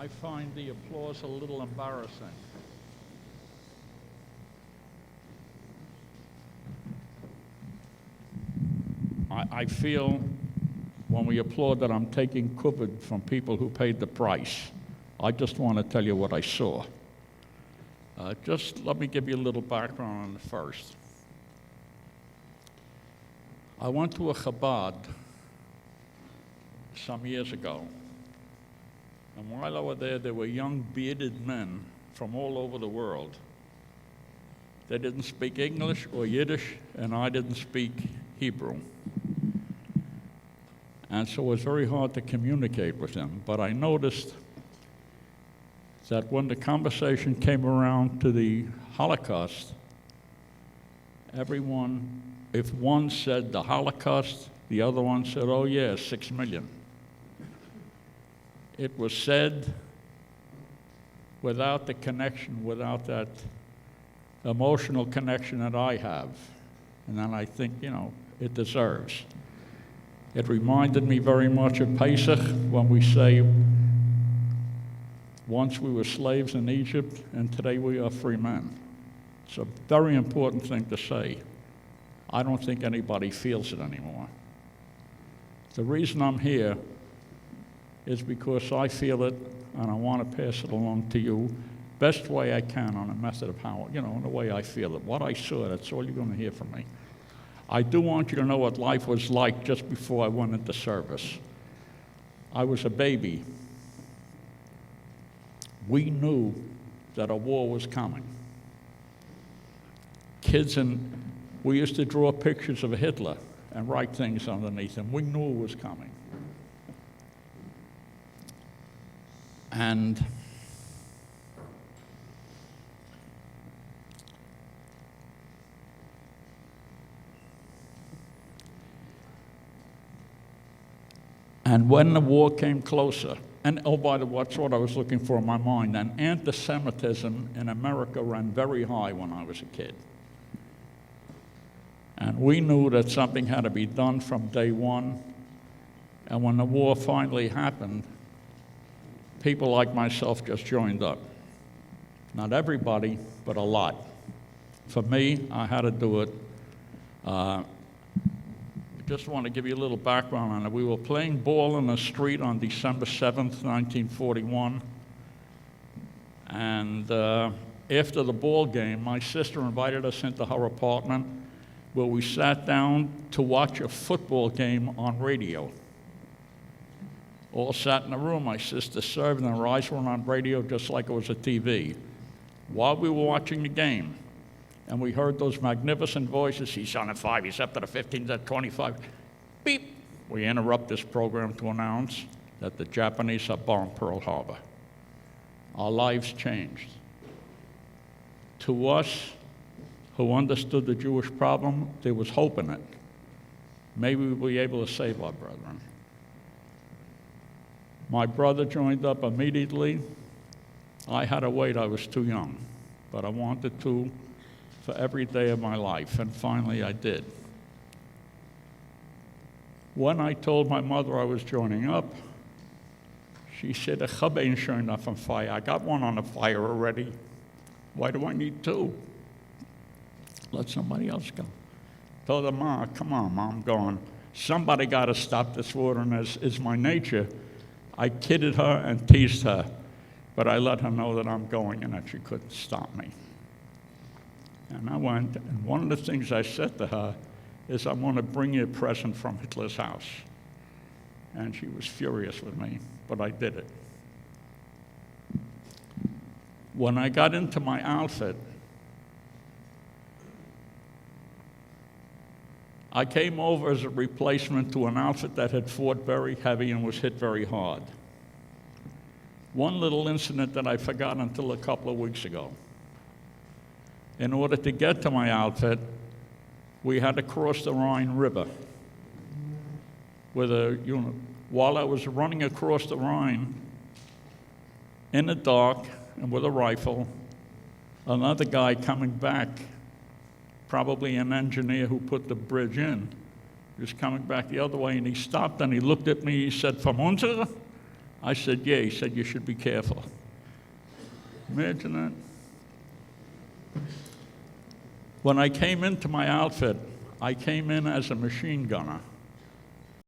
I find the applause a little embarrassing. I feel when we applaud that I'm taking covered from people who paid the price. I just want to tell you what I saw. Just let me give you a little background on it first. I went to a Chabad some years ago, and while I was there were young bearded men from all over the world. They didn't speak English or Yiddish, and I didn't speak Hebrew. And so it was very hard to communicate with them. But I noticed that when the conversation came around to the Holocaust, everyone, if one said the Holocaust, the other one said, oh yeah, 6 million. It was said without the connection, without that emotional connection that I have. And then I think, it deserves. It reminded me very much of Pesach when we say, once we were slaves in Egypt, and today we are free men. It's a very important thing to say. I don't think anybody feels it anymore. The reason I'm here is because I feel it, and I want to pass it along to you best way I can on a method of how, in the way I feel it. What I saw, that's all you're going to hear from me. I do want you to know what life was like just before I went into service. I was a baby. We knew that a war was coming. We used to draw pictures of Hitler and write things underneath them. We knew it was coming. And when the war came closer, and oh, by the way, that's what I was looking for in my mind, and anti-Semitism in America ran very high when I was a kid. And we knew that something had to be done from day one. And when the war finally happened, people like myself just joined up. Not everybody, but a lot. For me, I had to do it. Just want to give you a little background on it. We were playing ball in the street on December 7th, 1941. And after the ball game, my sister invited us into her apartment where we sat down to watch a football game on radio. All sat in the room. My sister served, and her eyes were on radio just like it was a TV. While we were watching the game, and we heard those magnificent voices, he's on at 5, he's up to the 15, at 25. Beep! We interrupt this program to announce that the Japanese have bombed Pearl Harbor. Our lives changed. To us, who understood the Jewish problem, there was hope in it. Maybe we'll be able to save our brethren. My brother joined up immediately. I had to wait, I was too young, but I wanted to for every day of my life, and finally I did. When I told my mother I was joining up, she said, "A chub ain't sure enough on fire. I got one on the fire already. Why do I need two? Let somebody else go." Told her, "Ma, come on, Mom, I'm going. Somebody got to stop this war," and as is my nature, I kidded her and teased her, but I let her know that I'm going and that she couldn't stop me. And I went, and one of the things I said to her is, "I want to bring you a present from Hitler's house." And she was furious with me, but I did it. When I got into my outfit, I came over as a replacement to an outfit that had fought very heavy and was hit very hard. One little incident that I forgot until a couple of weeks ago. In order to get to my outfit, we had to cross the Rhine River. While I was running across the Rhine, in the dark and with a rifle, another guy coming back, probably an engineer who put the bridge in, he was coming back the other way, and he stopped and he looked at me, he said, "From unser?" I said, yeah. He said, you should be careful. Imagine that. When I came into my outfit, I came in as a machine gunner.